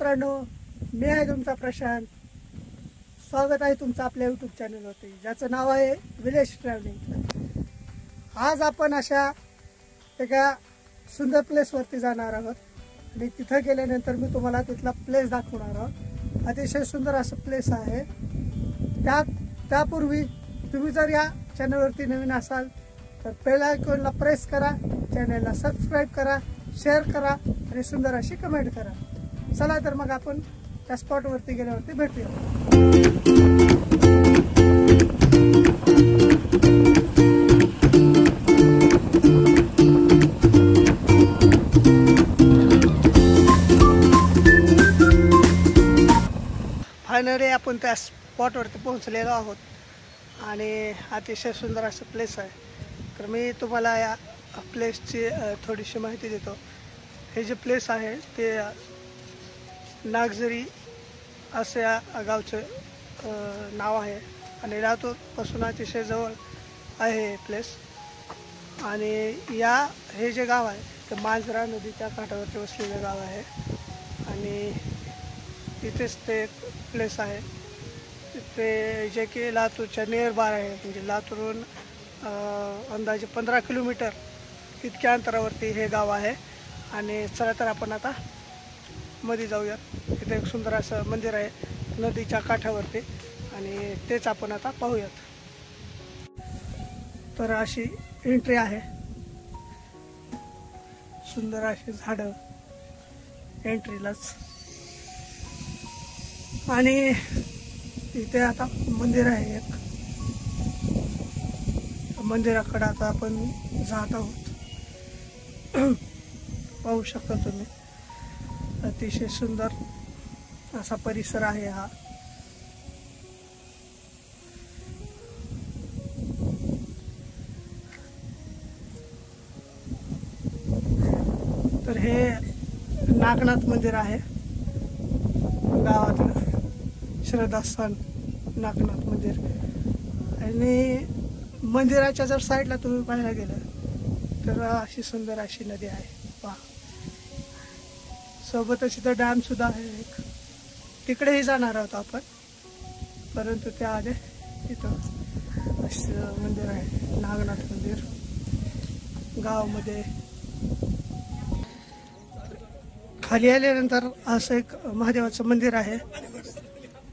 मित्रांनो, मी आहे तुमचा प्रशांत. स्वागत आहे तुमचं आपल्या यूट्यूब चॅनलवरती, ज्याचं नाव आहे विलेज ट्रॅव्हलिंग. आज आपण अशा एका सुंदर प्लेसवरती जाणार आहोत आणि तिथं गेल्यानंतर मी तुम्हाला तिथला प्लेस दाखवणार आहोत. अतिशय सुंदर असं प्लेस आहे. त्यापूर्वी तुम्ही जर या चॅनलवरती नवीन असाल तर बेल आयकॉनला प्रेस करा, चॅनलला सबस्क्राईब करा, शेअर करा आणि सुंदर अशी कमेंट करा. चला तर मग आपण त्या स्पॉटवरती गेल्यावरती भेटूया. फायनली आपण त्या स्पॉटवरती पोहोचलेलो आहोत आणि अतिशय सुंदर असं प्लेस आहे. तर मी तुम्हाला या प्लेसची थोडीशी माहिती देतो. हे जे प्लेस आहे ते नागझरी असं या गावचं नाव आहे आणि लातूरपासून अतिशय जवळ आहे हे प्लेस. आणि हे जे गाव आहे ते मांजरा नदीच्या काठावरती वसलेलं गाव आहे आणि तिथेच ते प्लेस आहे. ते जे की लातूरच्या नियर बार आहे, म्हणजे लातूरहून अंदाजे 15 किलोमीटर इतक्या अंतरावरती हे गाव आहे. आणि चला तर आपण आता मध्ये जाऊयात. इथे एक सुंदर असं मंदिर आहे नदीच्या काठावरती आणि तेच आपण आता पाहूयात. तर अशी एंट्री आहे, सुंदर अशी झाडं एंट्रीलाच. आणि इथे आता मंदिर आहे एक. मंदिराकडे आता आपण जात आहोत. पाहू शकता तुम्ही, अतिशय सुंदर असा परिसर आहे हा. तर हे नागनाथ मंदिर आहे, गावातलं श्रद्धास्थान नागनाथ मंदिर. आणि मंदिराच्या जर साईडला तुम्ही पाहायला गेलं तर अशी सुंदर अशी नदी आहे पहा. सोबतच इथं डॅम सुद्धा आहे एक. तिकडेही जाणार आहोत आपण, परंतु त्याआधी इथं असं मंदिर आहे नागनाथ मंदिर गावामध्ये. खाली आल्यानंतर असं एक महादेवाचं मंदिर आहे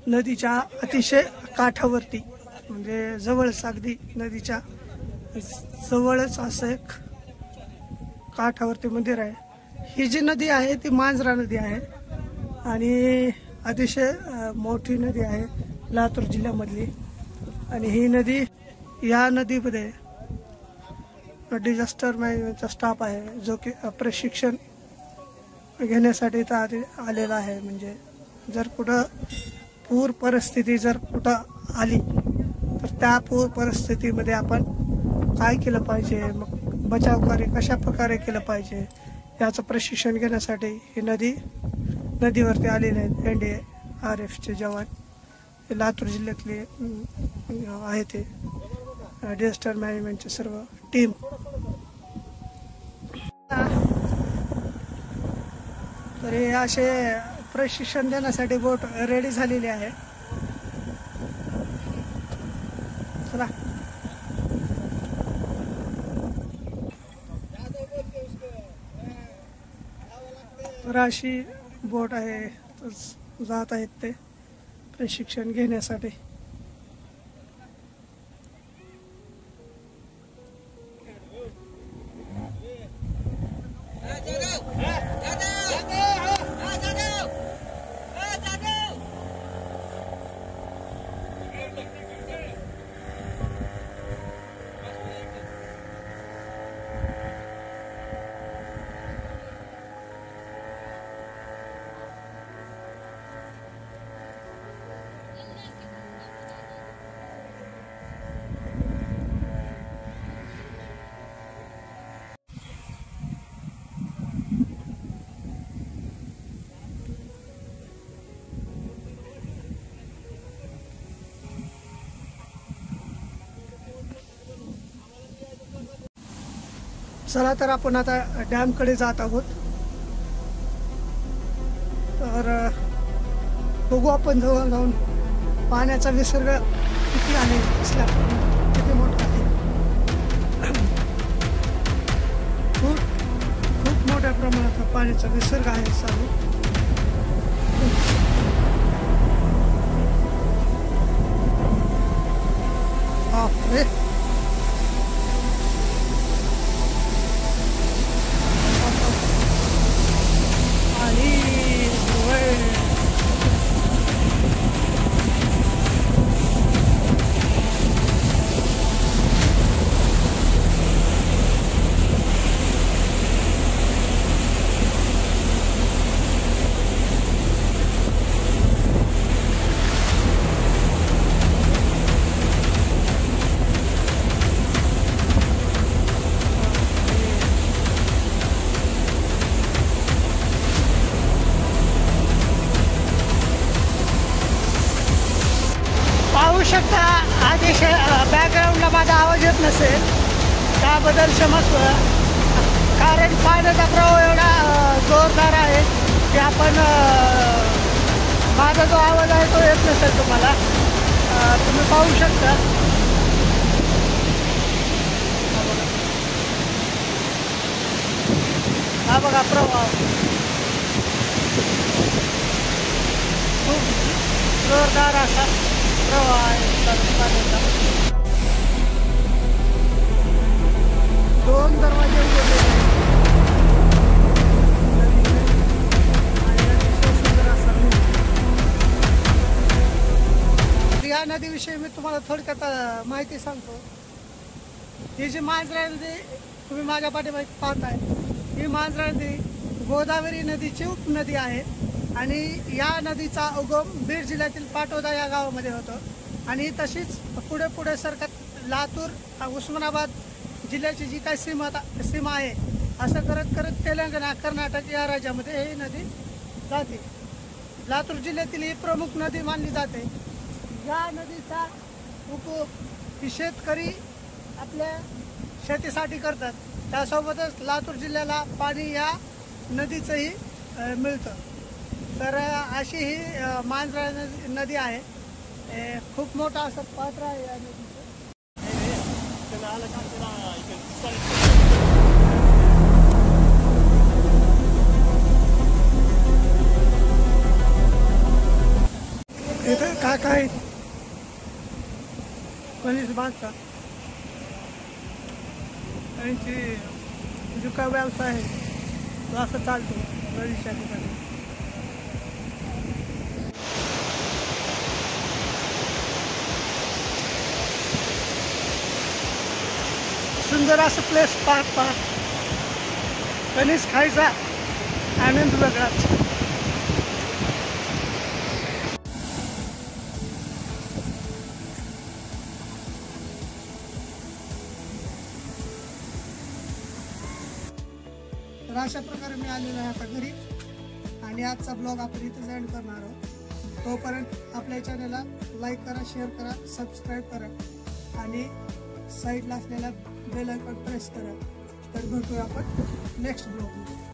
नदीच्या अतिशय काठावरती, म्हणजे जवळच अगदी नदीच्या जवळच असं एक काठावरती मंदिर आहे. ही जी नदी आहे ती मांजरा नदी आहे आणि अतिशय मोठी नदी आहे लातूर जिल्ह्यामधली. आणि ही नदी, या नदीमध्ये डिझास्टर मॅनेजमेंटचा स्टाफ आहे जो की प्रशिक्षण घेण्यासाठी इथं आलेला आहे. म्हणजे जर कुठं पूर परिस्थिती जर कुठं आली तर त्या पूर परिस्थितीमध्ये आपण काय केलं पाहिजे, मग बचाव कार्य कशा प्रकारे केलं पाहिजे याचं प्रशिक्षण घेण्यासाठी ही नदीवरती आलेले आहेत NDRFचे जवान. लातूर जिल्ह्यातले आहे ते डिझास्टर मॅनेजमेंटचे सर्व टीम. तर हे असे प्रशिक्षण देण्यासाठी बोट रेडी झालेली आहे. चला तर अशी बोट आहे, जात आहेत ते प्रशिक्षण घेण्यासाठी. चला तर आपण आता डॅमकडे जात आहोत. तर बघू आपण जवळ जाऊन पाण्याचा विसर्ग किती आहे, किती मोठा आहे. खूप मोठ्या प्रमाणात पाण्याचा विसर्ग आहे चालू. बापरे, पाहू शकता. आधी बॅकग्राऊंडला माझा आवाज येत नसेल त्याबद्दल क्षमस्व, कारण पाण्याचा प्रवाह एवढा जोरदार आहे की आपण माझा जो आवाज आहे तो येत नसेल तुम्हाला. तुम्ही पाहू शकता. हा बघा प्रवाह खूप जोरदार असा प्रवाह आहे पाण्याचा. 2 दरवाजे उघडलेले आहेत आणि अतिशय सुंदर असा या नदीविषयी मी तुम्हाला थोडक्यात माहिती सांगतो. ही जी मांजरा नदी तुम्ही माझ्या पाठीमागे पाहताय, ही मांजरा नदी गोदावरी नदीची उपनदी आहे आणि या नदीचा उगम बीड जिल्ह्यातील पाटोदा या गावामध्ये होतो. आणि तशीच पुढे पुढे सरकत लातूर उस्मानाबाद जिल्ह्याची जी काही सीमा आहे असं करत करत तेलंगणा कर्नाटक या राज्यामध्ये ही नदी जाते. लातूर जिल्ह्यातील ही प्रमुख नदी मानली जाते. या नदीचा उपयोग ही शेतकरी आपल्या शेतीसाठी करतात. त्यासोबतच लातूर जिल्ह्याला पाणी या नदीचंही मिळतं. तर अशी ही मांजरा नदी आहे. खूप मोठा असं पात्र आहे या नदीचं. इथं काका आहेत, कणीस बांधतात. त्यांची जो काय व्यवसाय आहे तो असं चालतो नदीच्या ठिकाणी. सुंदर असं प्लेस पहा. कणीस खायचा आनंद वेगळाच. तर अशा प्रकारे मी आलेलो आहे आता घरी आणि आजचा ब्लॉग आपण इथेच एंड करणार आहोत. तोपर्यंत आपल्या चॅनलला लाईक करा, शेअर करा, सबस्क्राईब करा आणि साईडला असलेला बेल आयकॉन प्रेस करा. तर भेटूया आपण नेक्स्ट ब्लॉग.